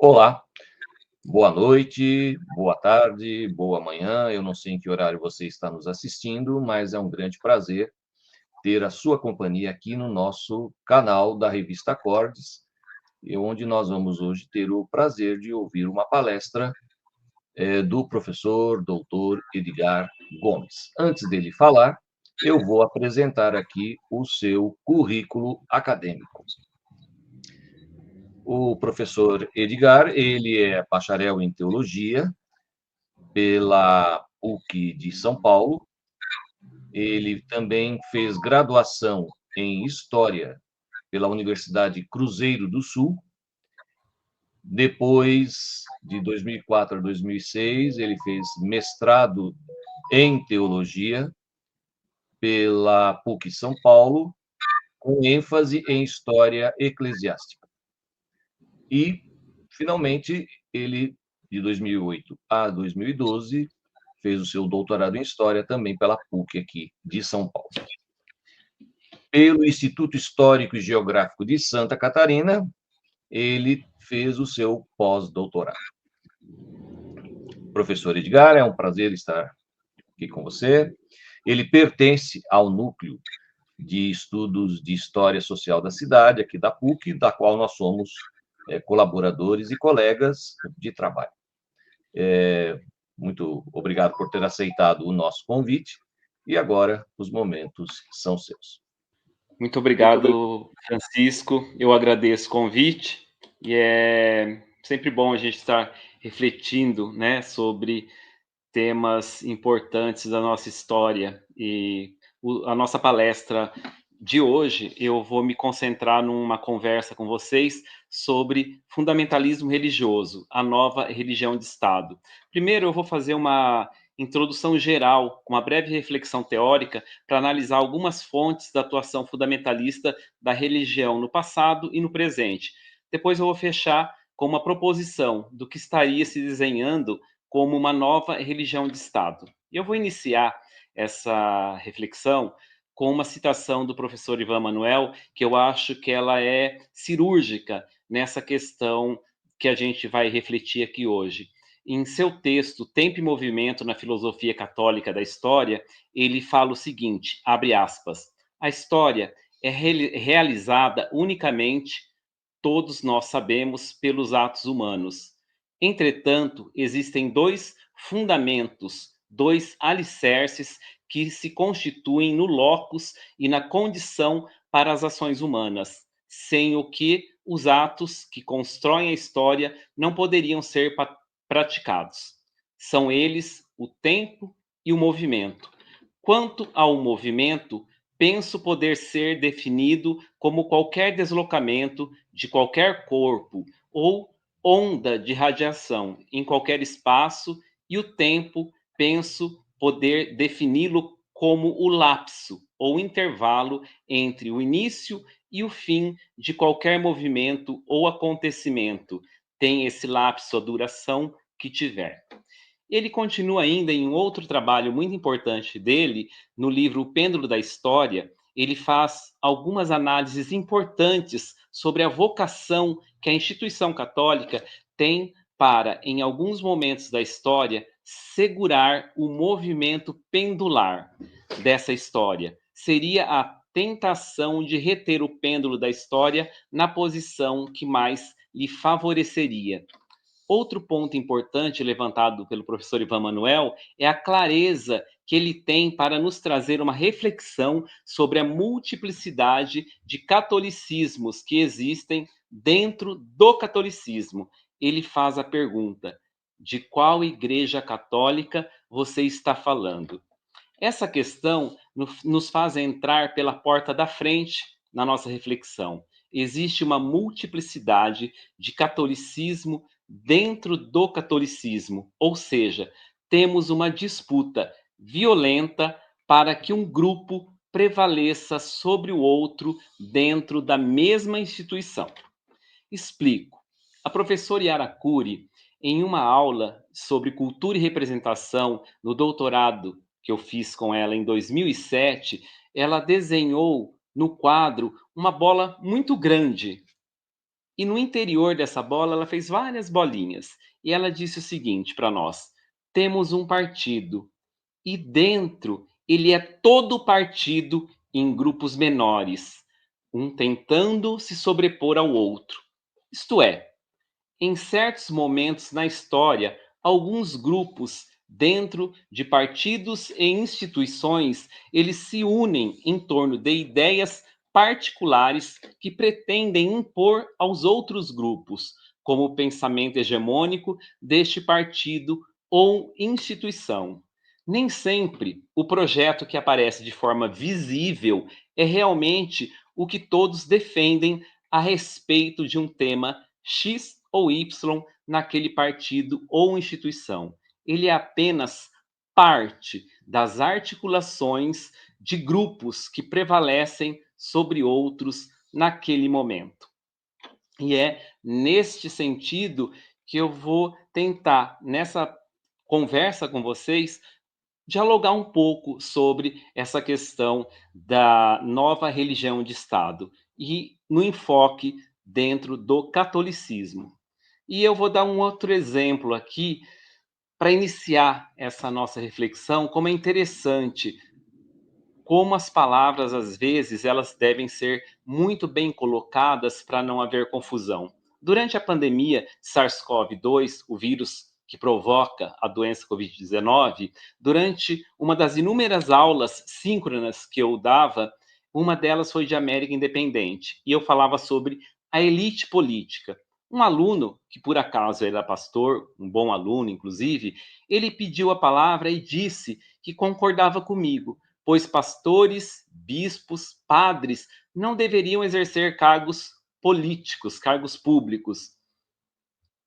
Olá, boa noite, boa tarde, boa manhã. Eu não sei em que horário você está nos assistindo, mas é um grande prazer ter a sua companhia aqui no nosso canal da Revista Acordes, e onde nós vamos hoje ter o prazer de ouvir uma palestra do professor doutor Edgar Gomes. Antes dele falar, eu vou apresentar aqui o seu currículo acadêmico. O professor Edgar, ele é bacharel em teologia pela PUC de São Paulo. Ele também fez graduação em História pela Universidade Cruzeiro do Sul. Depois, de 2004 a 2006, ele fez mestrado em Teologia pela PUC São Paulo, com ênfase em História Eclesiástica. E, finalmente, ele, de 2008 a 2012, fez o seu doutorado em História também pela PUC aqui de São Paulo. Pelo Instituto Histórico e Geográfico de Santa Catarina, ele fez o seu pós-doutorado. Professor Edgar, é um prazer estar aqui com você. Ele pertence ao núcleo de estudos de História Social da cidade, aqui da PUC, da qual nós somos colaboradores e colegas de trabalho. Muito obrigado por ter aceitado o nosso convite, e agora os momentos são seus. Muito obrigado, Francisco. Eu agradeço o convite e é sempre bom a gente estar refletindo, né, sobre temas importantes da nossa história. E a nossa palestra de hoje, eu vou me concentrar numa conversa com vocês sobre fundamentalismo religioso, a nova religião de Estado. Primeiro, eu vou fazer uma introdução geral, com uma breve reflexão teórica, para analisar algumas fontes da atuação fundamentalista da religião no passado e no presente. Depois eu vou fechar com uma proposição do que estaria se desenhando como uma nova religião de Estado. E eu vou iniciar essa reflexão com uma citação do professor Ivan Manuel, que eu acho que ela é cirúrgica nessa questão que a gente vai refletir aqui hoje. Em seu texto, Tempo e Movimento na Filosofia Católica da História, ele fala o seguinte, abre aspas, a história é realizada unicamente, todos nós sabemos, pelos atos humanos. Entretanto, existem dois fundamentos, dois alicerces que se constituem no locus e na condição para as ações humanas, sem o que os atos que constroem a história não poderiam ser praticados. São eles o tempo e o movimento. Quanto ao movimento, penso poder ser definido como qualquer deslocamento de qualquer corpo ou onda de radiação em qualquer espaço, e o tempo, penso poder defini-lo como o lapso ou intervalo entre o início e o fim de qualquer movimento ou acontecimento, tem esse lapso a duração que tiver. Ele continua ainda em outro trabalho muito importante dele, no livro O Pêndulo da História. Ele faz algumas análises importantes sobre a vocação que a instituição católica tem para, em alguns momentos da história, segurar o movimento pendular dessa história. Seria a tentação de reter o pêndulo da história na posição que mais lhe favoreceria. Outro ponto importante levantado pelo professor Ivan Manuel é a clareza que ele tem para nos trazer uma reflexão sobre a multiplicidade de catolicismos que existem dentro do catolicismo. Ele faz a pergunta: de qual igreja católica você está falando? Essa questão nos faz entrar pela porta da frente na nossa reflexão. Existe uma multiplicidade de catolicismo dentro do catolicismo, ou seja, temos uma disputa violenta para que um grupo prevaleça sobre o outro dentro da mesma instituição. Explico. A professora Yara Curi, em uma aula sobre cultura e representação no doutorado que eu fiz com ela em 2007, ela desenhou no quadro uma bola muito grande, E no interior dessa bola, ela fez várias bolinhas. E ela disse o seguinte para nós: temos um partido. E dentro, ele é todo partido em grupos menores, um tentando se sobrepor ao outro. Isto é, em certos momentos na história, alguns grupos dentro de partidos e instituições, eles se unem em torno de ideias particulares que pretendem impor aos outros grupos, como o pensamento hegemônico deste partido ou instituição. Nem sempre o projeto que aparece de forma visível é realmente o que todos defendem a respeito de um tema X ou Y naquele partido ou instituição. Ele é apenas parte das articulações de grupos que prevalecem sobre outros naquele momento. E é neste sentido que eu vou tentar, nessa conversa com vocês, dialogar um pouco sobre essa questão da nova religião de Estado e no enfoque dentro do catolicismo. E eu vou dar um outro exemplo aqui para iniciar essa nossa reflexão, como é interessante como as palavras, às vezes, elas devem ser muito bem colocadas para não haver confusão. Durante a pandemia SARS-CoV-2, o vírus que provoca a doença Covid-19, durante uma das inúmeras aulas síncronas que eu dava, uma delas foi de América Independente, e eu falava sobre a elite política. Um aluno, que por acaso era pastor, um bom aluno, inclusive, ele pediu a palavra e disse que concordava comigo, pois pastores, bispos, padres não deveriam exercer cargos políticos, cargos públicos.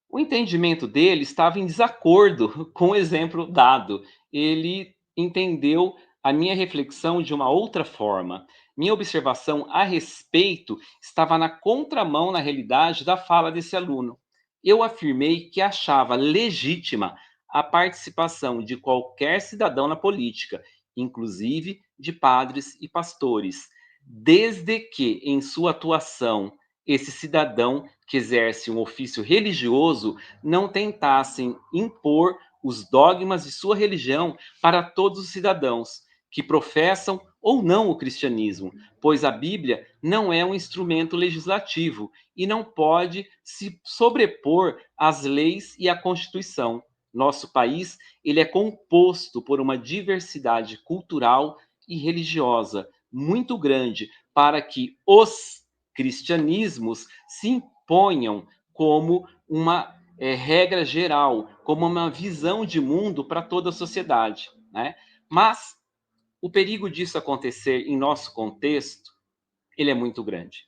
O entendimento dele estava em desacordo com o exemplo dado. Ele entendeu a minha reflexão de uma outra forma. Minha observação a respeito estava na contramão, na realidade, da fala desse aluno. Eu afirmei que achava legítima a participação de qualquer cidadão na política, inclusive de padres e pastores, desde que, em sua atuação, esse cidadão que exerce um ofício religioso não tentassem impor os dogmas de sua religião para todos os cidadãos que professam ou não o cristianismo, pois a Bíblia não é um instrumento legislativo e não pode se sobrepor às leis e à Constituição. Nosso país, ele é composto por uma diversidade cultural e religiosa muito grande para que os cristianismos se imponham como uma regra geral, como uma visão de mundo para toda a sociedade, né? Mas o perigo disso acontecer em nosso contexto, ele é muito grande.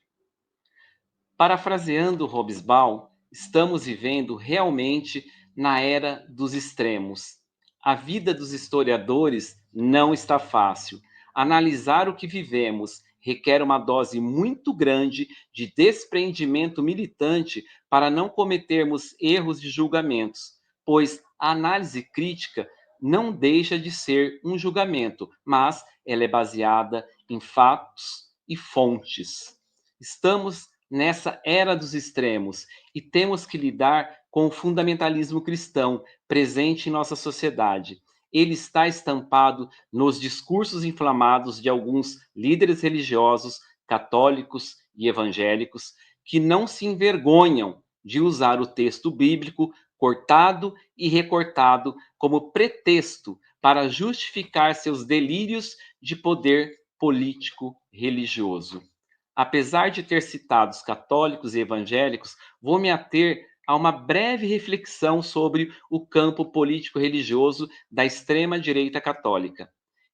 Parafraseando Hobsbawm, estamos vivendo realmente na era dos extremos. A vida dos historiadores não está fácil. Analisar o que vivemos requer uma dose muito grande de desprendimento militante para não cometermos erros de julgamentos, pois a análise crítica não deixa de ser um julgamento, mas ela é baseada em fatos e fontes. Estamos nessa era dos extremos e temos que lidar com o fundamentalismo cristão presente em nossa sociedade. Ele está estampado nos discursos inflamados de alguns líderes religiosos, católicos e evangélicos, que não se envergonham de usar o texto bíblico cortado e recortado como pretexto para justificar seus delírios de poder político religioso. Apesar de ter citado os católicos e evangélicos, vou me ater a uma breve reflexão sobre o campo político-religioso da extrema-direita católica.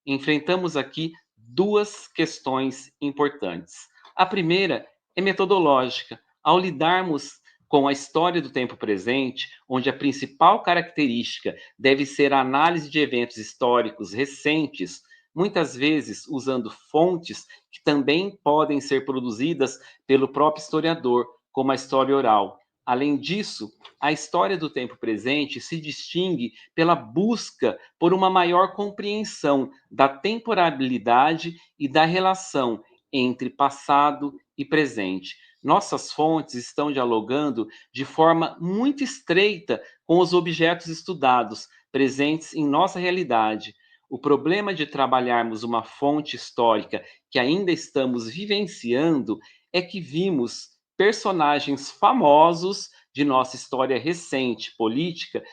Enfrentamos aqui duas questões importantes. A primeira é metodológica. Ao lidarmos com a história do tempo presente, onde a principal característica deve ser a análise de eventos históricos recentes, muitas vezes usando fontes que também podem ser produzidas pelo próprio historiador, como a história oral. Além disso, a história do tempo presente se distingue pela busca por uma maior compreensão da temporalidade e da relação entre passado e presente. nossas fontes estão dialogando de forma muito estreita com os objetos estudados, presentes em nossa realidade. O problema de trabalharmos uma fonte histórica que ainda estamos vivenciando é que vimos personagens famosos de nossa história recente política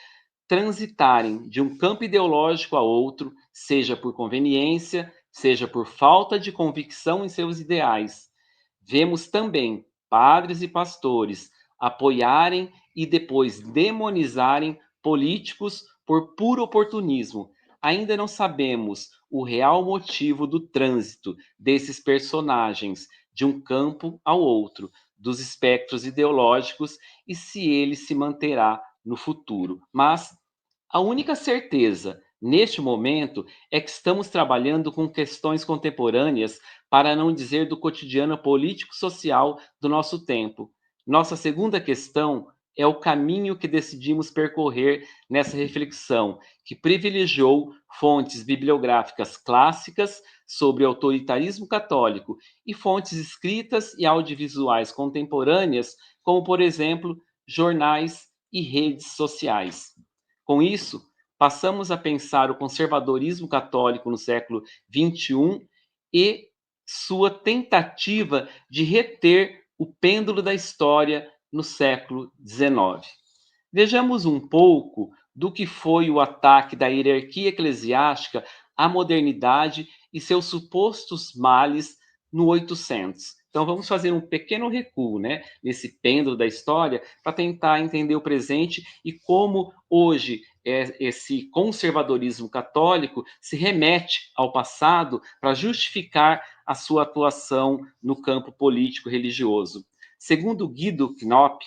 transitarem de um campo ideológico a outro, seja por conveniência, seja por falta de convicção em seus ideais. Vemos também padres e pastores apoiarem e depois demonizarem políticos por puro oportunismo. Ainda não sabemos o real motivo do trânsito desses personagens de um campo ao outro, dos espectros ideológicos e se ele se manterá no futuro. Mas a única certeza neste momento é que estamos trabalhando com questões contemporâneas, para não dizer do cotidiano político-social do nosso tempo. Nossa segunda questão é o caminho que decidimos percorrer nessa reflexão, que privilegiou fontes bibliográficas clássicas sobre autoritarismo católico e fontes escritas e audiovisuais contemporâneas, como, por exemplo, jornais e redes sociais. Com isso, passamos a pensar o conservadorismo católico no século XXI e sua tentativa de reter o pêndulo da história no século XIX. Vejamos um pouco do que foi o ataque da hierarquia eclesiástica à modernidade e seus supostos males no 800. Então vamos fazer um pequeno recuo, né, nesse pêndulo da história para tentar entender o presente e como hoje esse conservadorismo católico se remete ao passado para justificar a sua atuação no campo político religioso. Segundo Guido Knopp,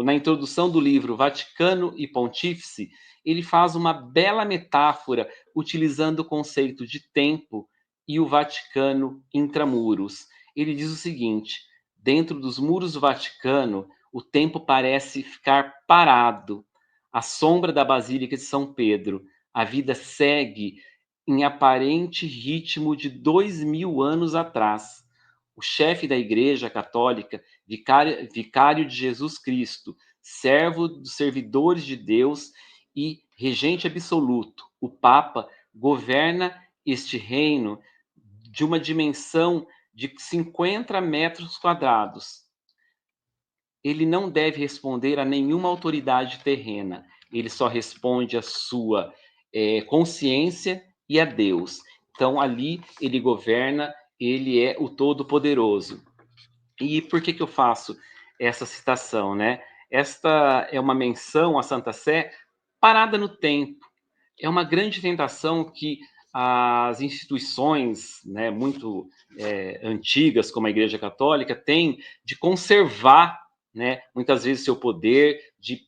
na introdução do livro Vaticano e Pontífice, ele faz uma bela metáfora utilizando o conceito de tempo e o Vaticano intramuros. Ele diz o seguinte: dentro dos muros do Vaticano, o tempo parece ficar parado, à sombra da Basílica de São Pedro. A vida segue em aparente ritmo de 2000 anos atrás. O chefe da Igreja Católica, vicário de Jesus Cristo, servo dos servidores de Deus e regente absoluto, o Papa, governa este reino de uma dimensão de 50 metros quadrados. Ele não deve responder a nenhuma autoridade terrena, ele só responde à sua consciência e a Deus. Então, ali ele governa, ele é o Todo-Poderoso. E por que eu faço essa citação, né? Esta é uma menção à Santa Sé parada no tempo. É uma grande tentação que as instituições, né, muito antigas, como a Igreja Católica, têm de conservar, né, muitas vezes seu poder, de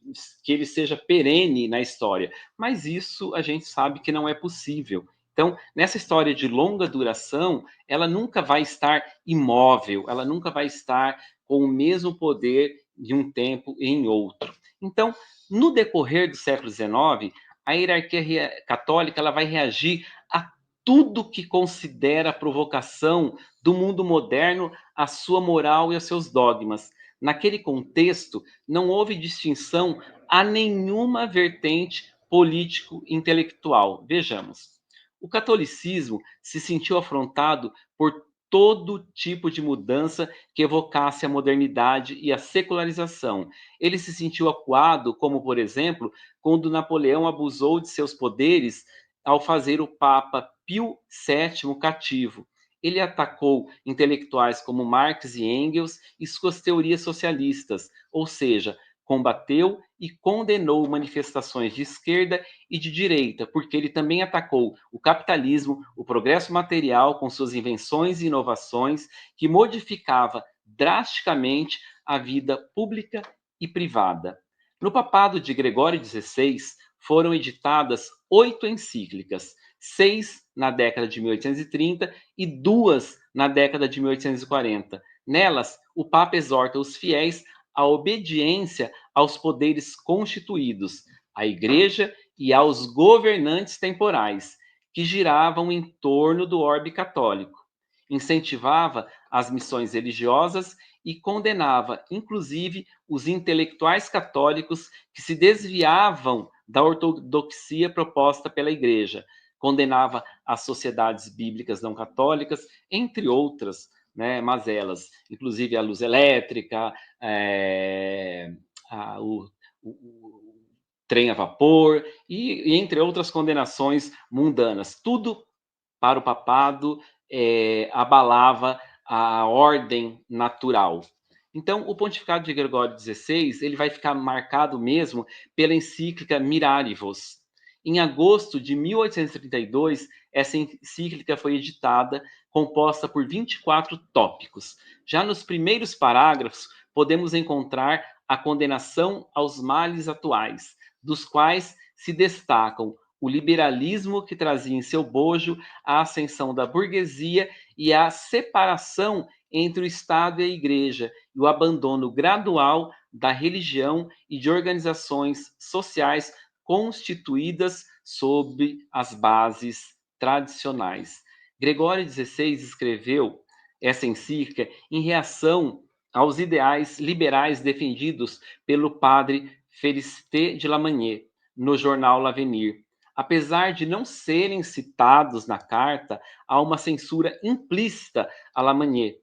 que ele seja perene na história. Mas isso a gente sabe que não é possível. Então, nessa história de longa duração, ela nunca vai estar imóvel, ela nunca vai estar com o mesmo poder de um tempo em outro. Então, no decorrer do século XIX, a hierarquia católica ela vai reagir a tudo que considera provocação do mundo moderno à sua moral e aos seus dogmas. Naquele contexto, não houve distinção a nenhuma vertente político-intelectual. Vejamos. O catolicismo se sentiu afrontado por todo tipo de mudança que evocasse a modernidade e a secularização. Ele se sentiu acuado, como, por exemplo, quando Napoleão abusou de seus poderes ao fazer o Papa Pio VII cativo. Ele atacou intelectuais como Marx e Engels e suas teorias socialistas, ou seja, combateu e condenou manifestações de esquerda e de direita, porque ele também atacou o capitalismo, o progresso material com suas invenções e inovações que modificava drasticamente a vida pública e privada. No papado de Gregório XVI, foram editadas 8 encíclicas, 6 na década de 1830 e 2 na década de 1840. Nelas, o Papa exorta os fiéis à obediência aos poderes constituídos, à Igreja e aos governantes temporais, que giravam em torno do orbe católico. incentivava as missões religiosas e condenava, inclusive, os intelectuais católicos que se desviavam da ortodoxia proposta pela Igreja. Condenava as sociedades bíblicas não católicas, entre outras, né, mazelas, inclusive a luz elétrica, o trem a vapor, e entre outras condenações mundanas. Tudo para o papado abalava a ordem natural. Então, o pontificado de Gregório XVI ele vai ficar marcado mesmo pela encíclica Mirarivos. Em agosto de 1832, essa encíclica foi editada, composta por 24 tópicos. Já nos primeiros parágrafos, podemos encontrar a condenação aos males atuais, dos quais se destacam o liberalismo que trazia em seu bojo a ascensão da burguesia e a separação entre o Estado e a Igreja, e o abandono gradual da religião e de organizações sociais constituídas sob as bases tradicionais. Gregório XVI escreveu essa encíclica em reação aos ideais liberais defendidos pelo padre Félicité de Lamennais no jornal L'Avenir. Apesar de não serem citados na carta, há uma censura implícita a Lamennais,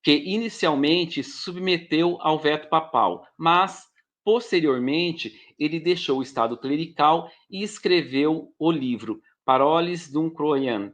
que inicialmente submeteu ao veto papal, mas posteriormente ele deixou o estado clerical e escreveu o livro Paroles d'un Croyant,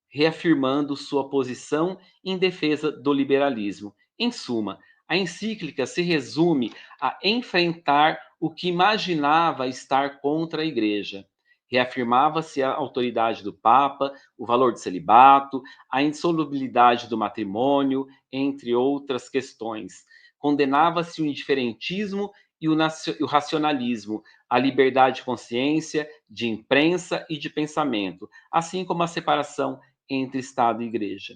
reafirmando sua posição em defesa do liberalismo. Em suma, a encíclica se resume a enfrentar o que imaginava estar contra a Igreja. Reafirmava-se a autoridade do Papa, o valor do celibato, a insolubilidade do matrimônio, entre outras questões. Condenava-se o indiferentismo e o racionalismo, a liberdade de consciência, de imprensa e de pensamento, assim como a separação entre Estado e Igreja.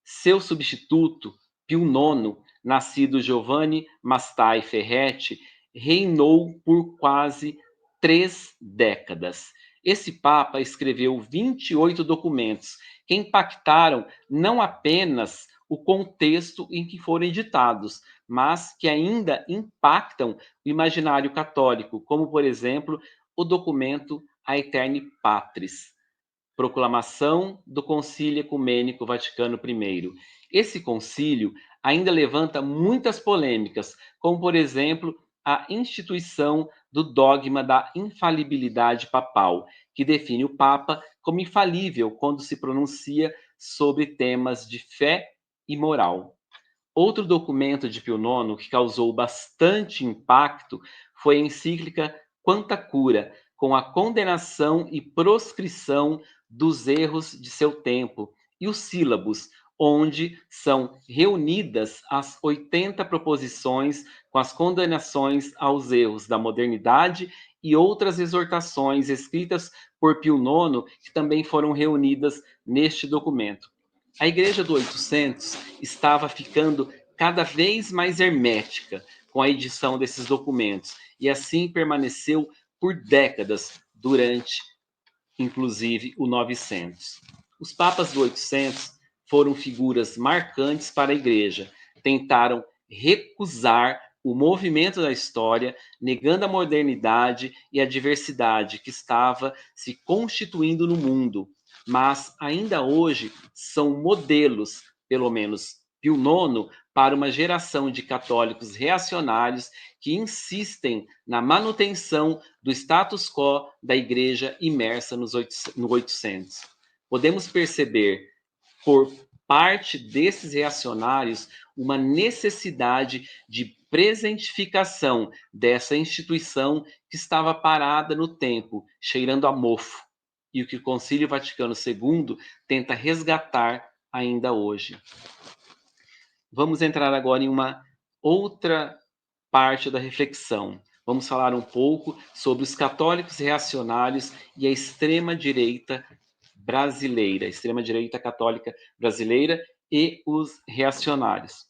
Seu substituto, Pio IX, nascido Giovanni Mastai Ferretti, reinou por quase 3 décadas. Esse Papa escreveu 28 documentos que impactaram não apenas o contexto em que foram editados, mas que ainda impactam o imaginário católico, como, por exemplo, o documento Aeterni Patris, proclamação do Concílio Ecumênico Vaticano I. Esse concílio ainda levanta muitas polêmicas, como, por exemplo, a instituição do dogma da infalibilidade papal, que define o Papa como infalível quando se pronuncia sobre temas de fé e moral. Outro documento de Pio IX que causou bastante impacto foi a encíclica Quanta Cura, com a condenação e proscrição dos erros de seu tempo, e os sílabos, onde são reunidas as 80 proposições com as condenações aos erros da modernidade e outras exortações escritas por Pio IX, que também foram reunidas neste documento. A Igreja do 800 estava ficando cada vez mais hermética com a edição desses documentos, e assim permaneceu por décadas, durante, inclusive, o 900. Os papas do 800 foram figuras marcantes para a Igreja. Tentaram recusar o movimento da história, negando a modernidade e a diversidade que estava se constituindo no mundo, mas ainda hoje são modelos, pelo menos Pio IX, para uma geração de católicos reacionários que insistem na manutenção do status quo da Igreja imersa no 800. Podemos perceber, por parte desses reacionários, uma necessidade de presentificação dessa instituição que estava parada no tempo, cheirando a mofo, e o que o Concílio Vaticano II tenta resgatar ainda hoje. Vamos entrar agora em uma outra parte da reflexão. Vamos falar um pouco sobre os católicos reacionários e a extrema-direita brasileira, a extrema-direita católica brasileira e os reacionários.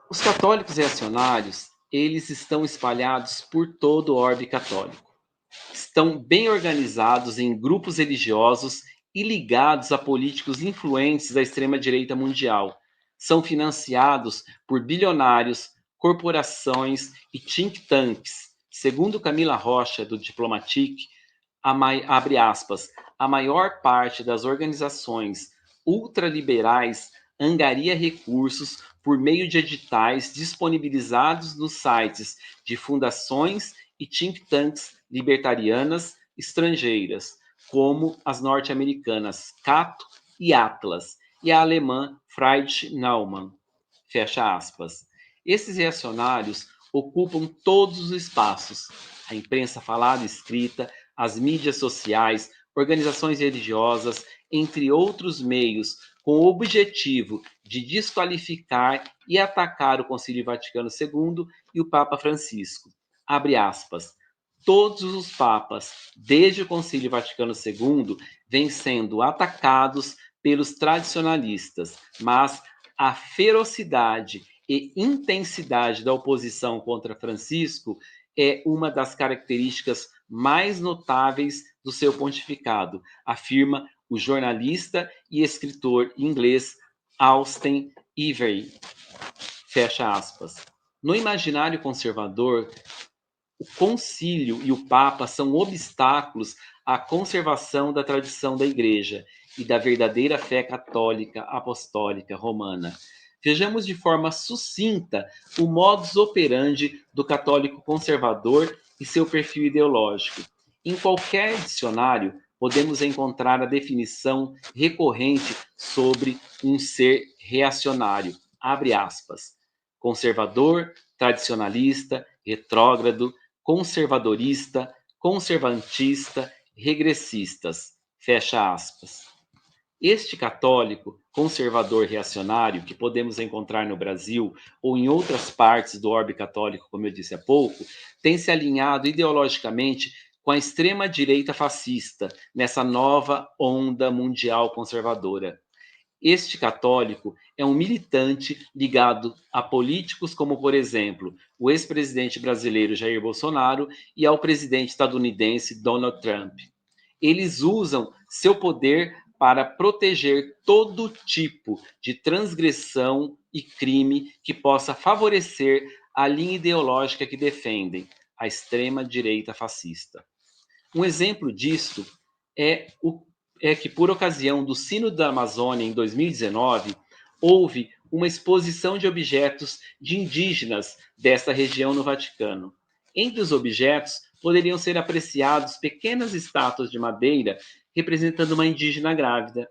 Os católicos reacionários, eles estão espalhados por todo o orbe católico. Estão bem organizados em grupos religiosos e ligados a políticos influentes da extrema-direita mundial. São financiados por bilionários, corporações e think tanks. Segundo Camila Rocha, do Diplomatique, abre aspas, a maior parte das organizações ultraliberais angaria recursos por meio de editais disponibilizados nos sites de fundações e think tanks libertarianas estrangeiras, como as norte-americanas Cato e Atlas, e a alemã Friedrich Naumann. Fecha aspas. Esses reacionários ocupam todos os espaços, a imprensa falada e escrita, as mídias sociais, organizações religiosas, entre outros meios, com o objetivo de desqualificar e atacar o Concílio Vaticano II e o Papa Francisco. Abre aspas. Todos os papas, desde o Concílio Vaticano II, vêm sendo atacados pelos tradicionalistas, mas a ferocidade e intensidade da oposição contra Francisco é uma das características mais notáveis do seu pontificado, afirma o jornalista e escritor inglês Austen Ivery. Fecha aspas. No imaginário conservador, o concílio e o papa são obstáculos à conservação da tradição da igreja e da verdadeira fé católica apostólica romana. Vejamos de forma sucinta o modus operandi do católico conservador e seu perfil ideológico. Em qualquer dicionário, podemos encontrar a definição recorrente sobre um ser reacionário. Abre aspas. Conservador, tradicionalista, retrógrado, conservadorista, conservantista, regressistas. Fecha aspas. Este católico conservador reacionário que podemos encontrar no Brasil ou em outras partes do orbe católico, como eu disse há pouco, tem se alinhado ideologicamente com a extrema-direita fascista nessa nova onda mundial conservadora. Este católico é um militante ligado a políticos como, por exemplo, o ex-presidente brasileiro Jair Bolsonaro e ao presidente estadunidense Donald Trump. Eles usam seu poder para proteger todo tipo de transgressão e crime que possa favorecer a linha ideológica que defendem, a extrema-direita fascista. Um exemplo disso é que, por ocasião do Sínodo da Amazônia, em 2019, houve uma exposição de objetos de indígenas desta região no Vaticano. Entre os objetos, poderiam ser apreciados pequenas estátuas de madeira representando uma indígena grávida.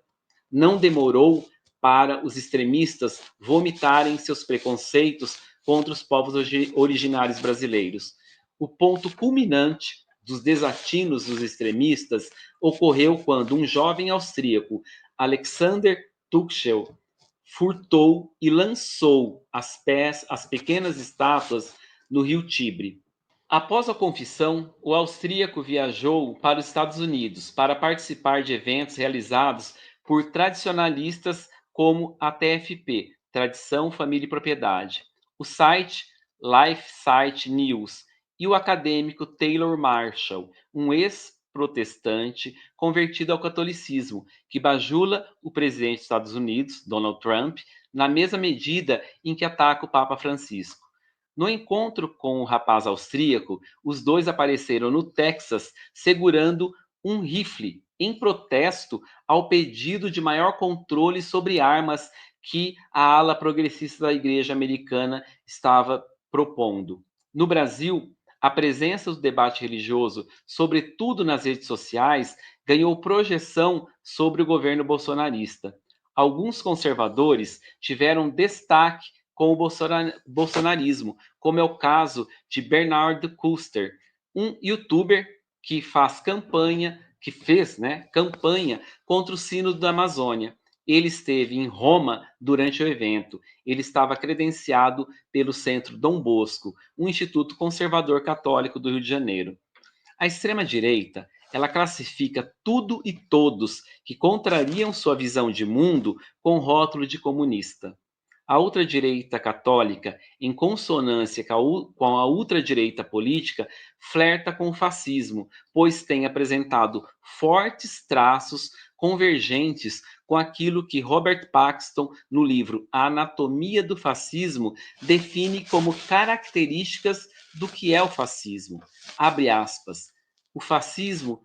Não demorou para os extremistas vomitarem seus preconceitos contra os povos originários brasileiros. O ponto culminante dos desatinos dos extremistas ocorreu quando um jovem austríaco, Alexander Tuchel, furtou e lançou as pequenas estátuas no rio Tibre. Após a confissão, o austríaco viajou para os Estados Unidos para participar de eventos realizados por tradicionalistas como a TFP, Tradição, Família e Propriedade, o site Life Site News e o acadêmico Taylor Marshall, um ex-protestante convertido ao catolicismo, que bajula o presidente dos Estados Unidos, Donald Trump, na mesma medida em que ataca o Papa Francisco. No encontro com o rapaz austríaco, os dois apareceram no Texas segurando um rifle, em protesto ao pedido de maior controle sobre armas que a ala progressista da igreja americana estava propondo. No Brasil, a presença do debate religioso, sobretudo nas redes sociais, ganhou projeção sobre o governo bolsonarista. Alguns conservadores tiveram destaque com o bolsonarismo, como é o caso de Bernard Custer, um youtuber que fez campanha contra o Sínodo da Amazônia. Ele esteve em Roma durante o evento. Ele estava credenciado pelo Centro Dom Bosco, um instituto conservador católico do Rio de Janeiro. A extrema-direita, ela classifica tudo e todos que contrariam sua visão de mundo com rótulo de comunista. A ultradireita católica, em consonância com a ultradireita política, flerta com o fascismo, pois tem apresentado fortes traços convergentes com aquilo que Robert Paxton, no livro A Anatomia do Fascismo, define como características do que é o fascismo. Abre aspas. O fascismo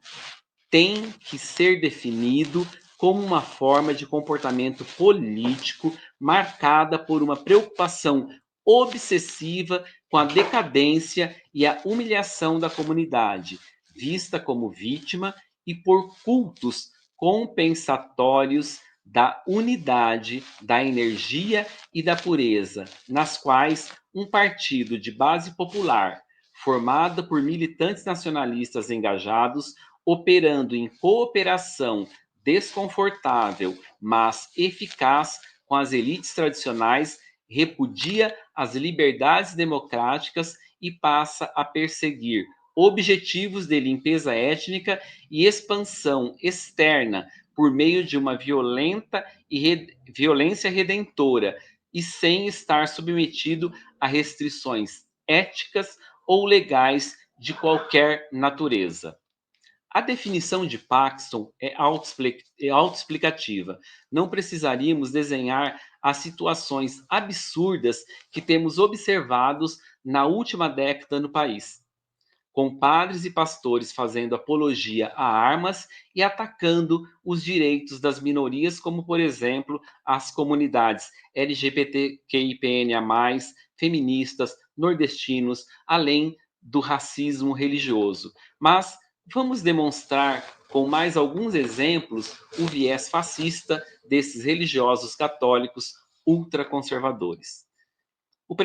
tem que ser definido como uma forma de comportamento político marcada por uma preocupação obsessiva com a decadência e a humilhação da comunidade, vista como vítima, e por cultos compensatórios da unidade, da energia e da pureza, nas quais um partido de base popular, formado por militantes nacionalistas engajados, operando em cooperação desconfortável, mas eficaz com as elites tradicionais, repudia as liberdades democráticas e passa a perseguir objetivos de limpeza étnica e expansão externa por meio de uma violência redentora e sem estar submetido a restrições éticas ou legais de qualquer natureza. A definição de Paxton é autoexplicativa. Não precisaríamos desenhar as situações absurdas que temos observados na última década no país, com padres e pastores fazendo apologia a armas e atacando os direitos das minorias, como, por exemplo, as comunidades LGBTQIPNA+, feministas, nordestinos, além do racismo religioso. Mas vamos demonstrar com mais alguns exemplos o viés fascista desses religiosos católicos ultraconservadores. O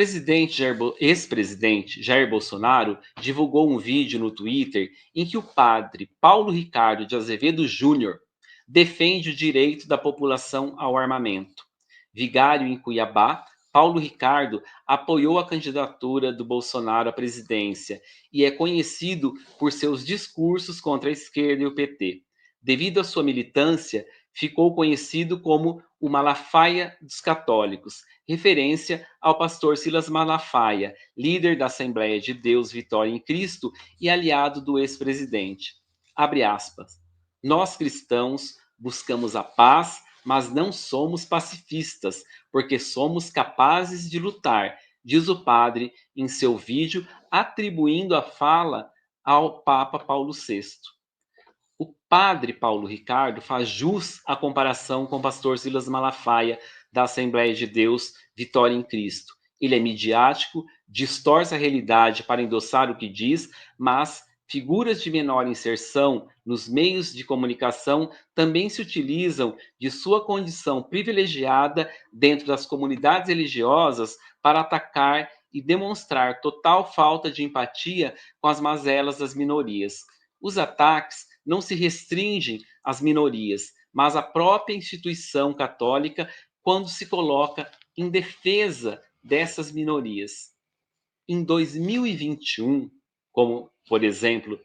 ex-presidente Jair Bolsonaro divulgou um vídeo no Twitter em que o padre Paulo Ricardo de Azevedo Júnior defende o direito da população ao armamento. Vigário em Cuiabá, Paulo Ricardo apoiou a candidatura do Bolsonaro à presidência e é conhecido por seus discursos contra a esquerda e o PT. Devido à sua militância, ficou conhecido como o Malafaia dos Católicos, referência ao pastor Silas Malafaia, líder da Assembleia de Deus Vitória em Cristo e aliado do ex-presidente. Abre aspas. Nós cristãos buscamos a paz, mas não somos pacifistas, porque somos capazes de lutar, diz o padre em seu vídeo, atribuindo a fala ao Papa Paulo VI. O padre Paulo Ricardo faz jus à comparação com o pastor Silas Malafaia, da Assembleia de Deus Vitória em Cristo. Ele é midiático, distorce a realidade para endossar o que diz, mas figuras de menor inserção nos meios de comunicação também se utilizam de sua condição privilegiada dentro das comunidades religiosas para atacar e demonstrar total falta de empatia com as mazelas das minorias. Os ataques não se restringem às minorias, mas à própria instituição católica quando se coloca em defesa dessas minorias. Em 2021, como, por exemplo,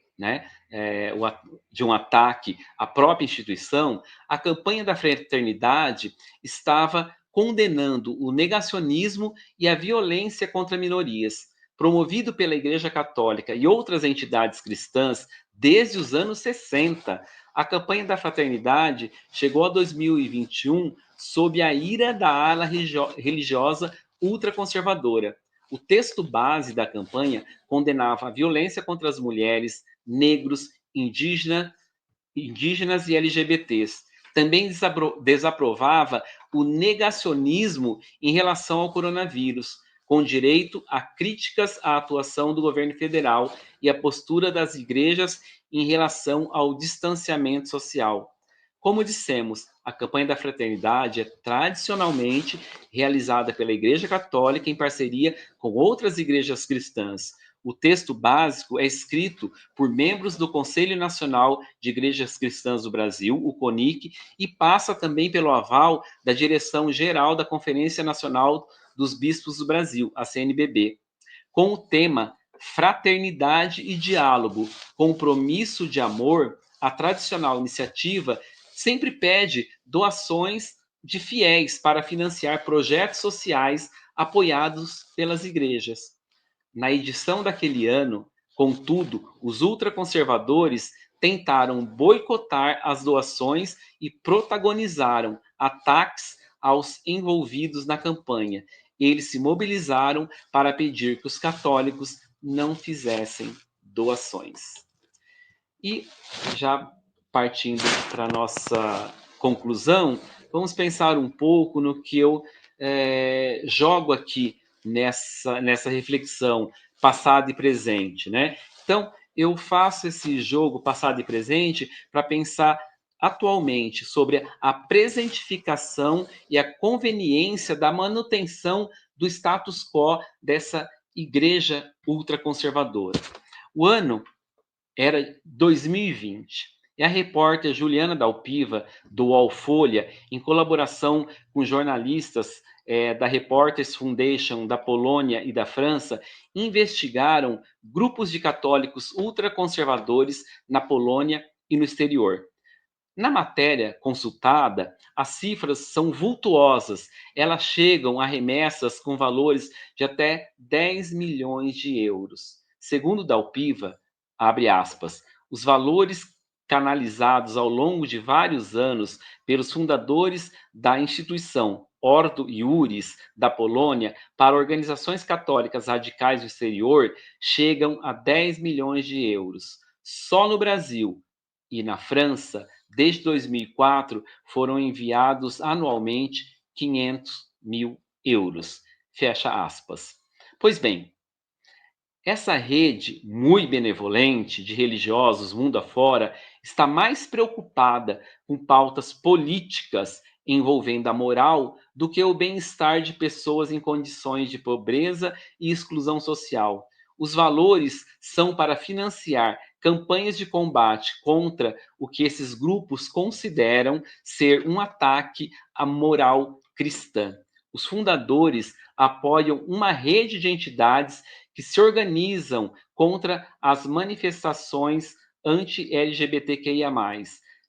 de um ataque à própria instituição, a campanha da fraternidade estava condenando o negacionismo e a violência contra minorias, promovido pela Igreja Católica e outras entidades cristãs desde os anos 60. A campanha da fraternidade chegou a 2021 sob a ira da ala religiosa ultraconservadora. O texto base da campanha condenava a violência contra as mulheres, negros, indígenas e LGBTs. Também desaprovava o negacionismo em relação ao coronavírus, com direito a críticas à atuação do governo federal e a postura das igrejas em relação ao distanciamento social. Como dissemos, a campanha da fraternidade é tradicionalmente realizada pela Igreja Católica em parceria com outras igrejas cristãs. O texto básico é escrito por membros do Conselho Nacional de Igrejas Cristãs do Brasil, o CONIC, e passa também pelo aval da Direção-Geral da Conferência Nacional dos Bispos do Brasil, a CNBB, com o tema Fraternidade e Diálogo, Compromisso de Amor. A tradicional iniciativa sempre pede doações de fiéis para financiar projetos sociais apoiados pelas igrejas. Na edição daquele ano, contudo, os ultraconservadores tentaram boicotar as doações e protagonizaram ataques aos envolvidos na campanha. Eles se mobilizaram para pedir que os católicos não fizessem doações. E já partindo para a nossa conclusão, vamos pensar um pouco no que eu jogo aqui nessa reflexão passado e presente, né? Então, eu faço esse jogo passado e presente para pensar atualmente sobre a presentificação e a conveniência da manutenção do status quo dessa igreja ultraconservadora. O ano era 2020. E a repórter Juliana Dalpiva, do UOL Folha, em colaboração com jornalistas da Reporters Foundation da Polônia e da França, investigaram grupos de católicos ultraconservadores na Polônia e no exterior. Na matéria consultada, as cifras são vultuosas. Elas chegam a remessas com valores de até 10 milhões de euros. Segundo Dalpiva, abre aspas, os valores canalizados ao longo de vários anos pelos fundadores da instituição Ordo Iuris da Polônia para organizações católicas radicais do exterior chegam a 10 milhões de euros. Só no Brasil e na França, desde 2004, foram enviados anualmente 500 mil euros. Fecha aspas. Pois bem, essa rede muito benevolente de religiosos mundo afora está mais preocupada com pautas políticas envolvendo a moral do que o bem-estar de pessoas em condições de pobreza e exclusão social. Os valores são para financiar campanhas de combate contra o que esses grupos consideram ser um ataque à moral cristã. Os fundadores apoiam uma rede de entidades que se organizam contra as manifestações anti-LGBTQIA+,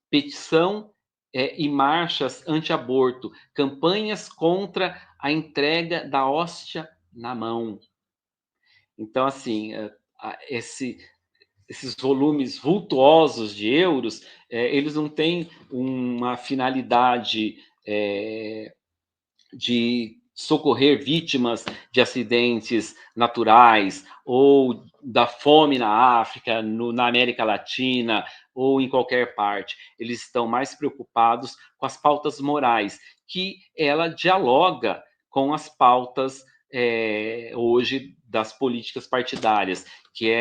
petição e marchas anti-aborto, campanhas contra a entrega da hóstia na mão. Então, assim, esses volumes vultuosos de euros, eles não têm uma finalidade de socorrer vítimas de acidentes naturais ou da fome na África, na América Latina ou em qualquer parte. Eles estão mais preocupados com as pautas morais, que ela dialoga com as pautas hoje das políticas partidárias, que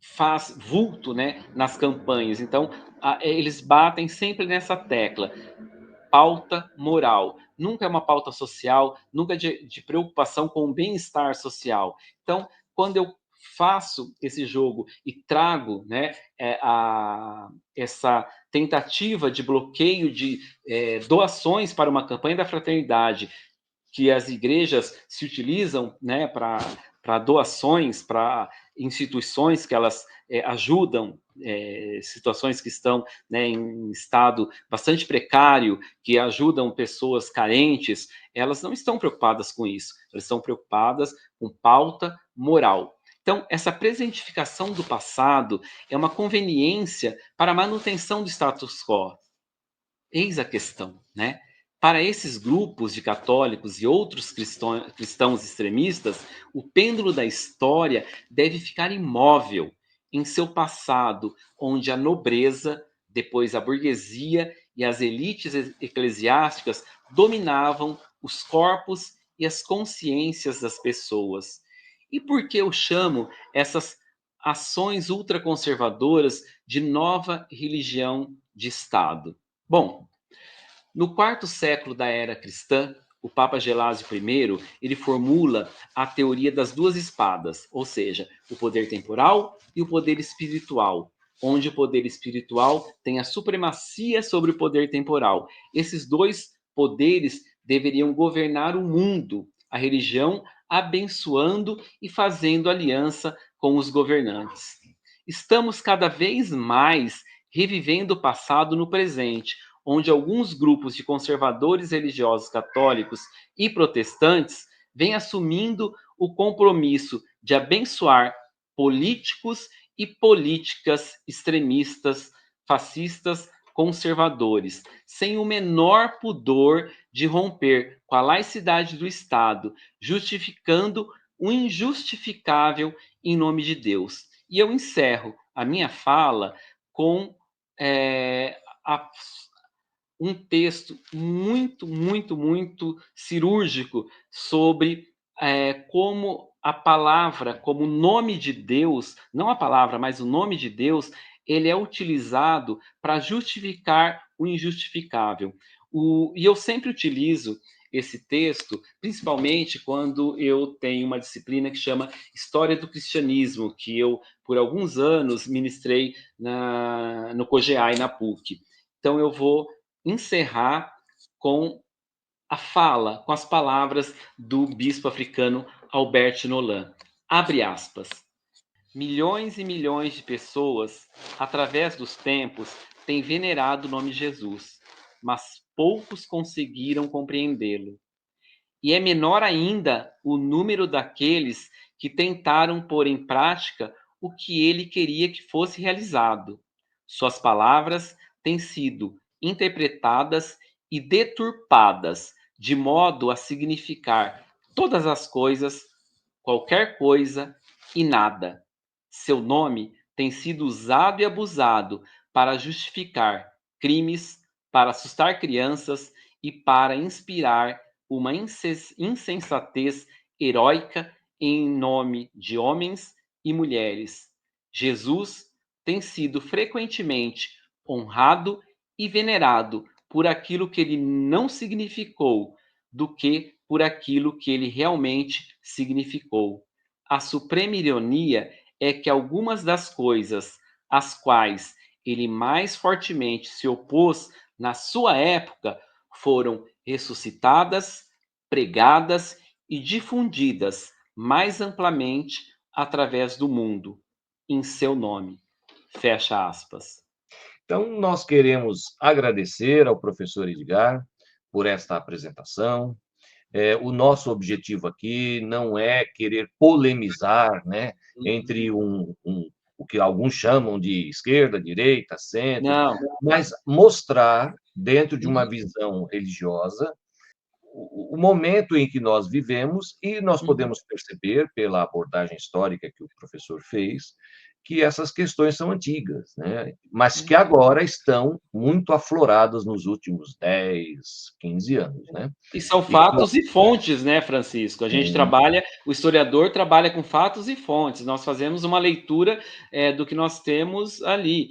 faz vulto, né, nas campanhas. Então, eles batem sempre nessa tecla. Pauta moral, nunca é uma pauta social, nunca de preocupação com o bem-estar social. Então, quando eu faço esse jogo e trago, né, essa tentativa de bloqueio de doações para uma campanha da fraternidade, que as igrejas se utilizam, né, para doações, para instituições que elas ajudam situações que estão, né, em estado bastante precário, que ajudam pessoas carentes, elas não estão preocupadas com isso, elas estão preocupadas com pauta moral. Então, essa presentificação do passado é uma conveniência para a manutenção do status quo. Eis a questão, né? Para esses grupos de católicos e outros cristãos extremistas, o pêndulo da história deve ficar imóvel em seu passado, onde a nobreza, depois a burguesia e as elites eclesiásticas dominavam os corpos e as consciências das pessoas. E por que eu chamo essas ações ultraconservadoras de nova religião de Estado? Bom, no quarto século da era cristã, o Papa Gelásio I, ele formula a teoria das duas espadas, ou seja, o poder temporal e o poder espiritual, onde o poder espiritual tem a supremacia sobre o poder temporal. Esses dois poderes deveriam governar o mundo, a religião abençoando e fazendo aliança com os governantes. Estamos cada vez mais revivendo o passado no presente, onde alguns grupos de conservadores religiosos católicos e protestantes vêm assumindo o compromisso de abençoar políticos e políticas extremistas, fascistas, conservadores, sem o menor pudor de romper com a laicidade do Estado, justificando o injustificável em nome de Deus. E eu encerro a minha fala com a um texto muito cirúrgico sobre como a palavra, como o nome de Deus, não a palavra, mas o nome de Deus, ele é utilizado para justificar o injustificável. E eu sempre utilizo esse texto, principalmente quando eu tenho uma disciplina que chama História do Cristianismo, que eu, por alguns anos, ministrei no COGEA e na PUC. Então, eu vou encerrar com a fala, com as palavras do bispo africano Albert Nolan. Abre aspas. Milhões e milhões de pessoas, através dos tempos, têm venerado o nome Jesus, mas poucos conseguiram compreendê-lo. E é menor ainda o número daqueles que tentaram pôr em prática o que ele queria que fosse realizado. Suas palavras têm sido interpretadas e deturpadas, de modo a significar todas as coisas, qualquer coisa e nada. Seu nome tem sido usado e abusado para justificar crimes, para assustar crianças e para inspirar uma insensatez heróica em nome de homens e mulheres. Jesus tem sido frequentemente honrado e venerado por aquilo que ele não significou, do que por aquilo que ele realmente significou. A suprema ironia é que algumas das coisas às quais ele mais fortemente se opôs na sua época foram ressuscitadas, pregadas e difundidas mais amplamente através do mundo, em seu nome. Fecha aspas. Então, nós queremos agradecer ao professor Edgar por esta apresentação. O nosso objetivo aqui não é querer polemizar, né, entre o que alguns chamam de esquerda, direita, centro, Não. mas mostrar, dentro de uma visão religiosa, o momento em que nós vivemos, e nós podemos perceber, pela abordagem histórica que o professor fez, que essas questões são antigas, né? Mas que agora estão muito afloradas nos últimos 10, 15 anos, né? E são E que fatos e fontes, né, Francisco? A gente trabalha, o historiador trabalha com fatos e fontes. Nós fazemos uma leitura do que nós temos ali.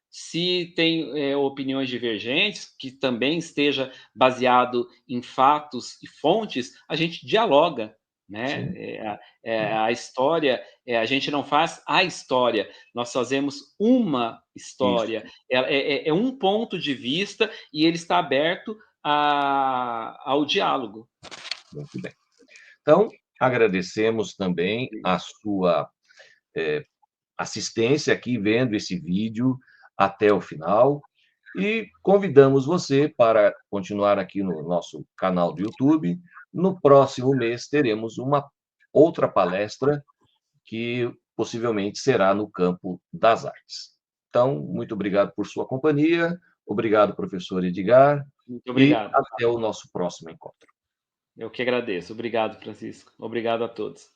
Se tem opiniões divergentes, que também esteja baseado em fatos e fontes, a gente dialoga, né? A história, a gente não faz a história, nós fazemos uma história. É um ponto de vista e ele está aberto ao diálogo. Muito bem. Então, agradecemos também a sua assistência aqui, vendo esse vídeo até o final, e convidamos você para continuar aqui no nosso canal do YouTube. No próximo mês, teremos uma outra palestra que possivelmente será no campo das artes. Então, muito obrigado por sua companhia, obrigado, professor Edgar, Muito e obrigado. até o nosso próximo encontro. Eu que agradeço. Obrigado, Francisco. Obrigado a todos.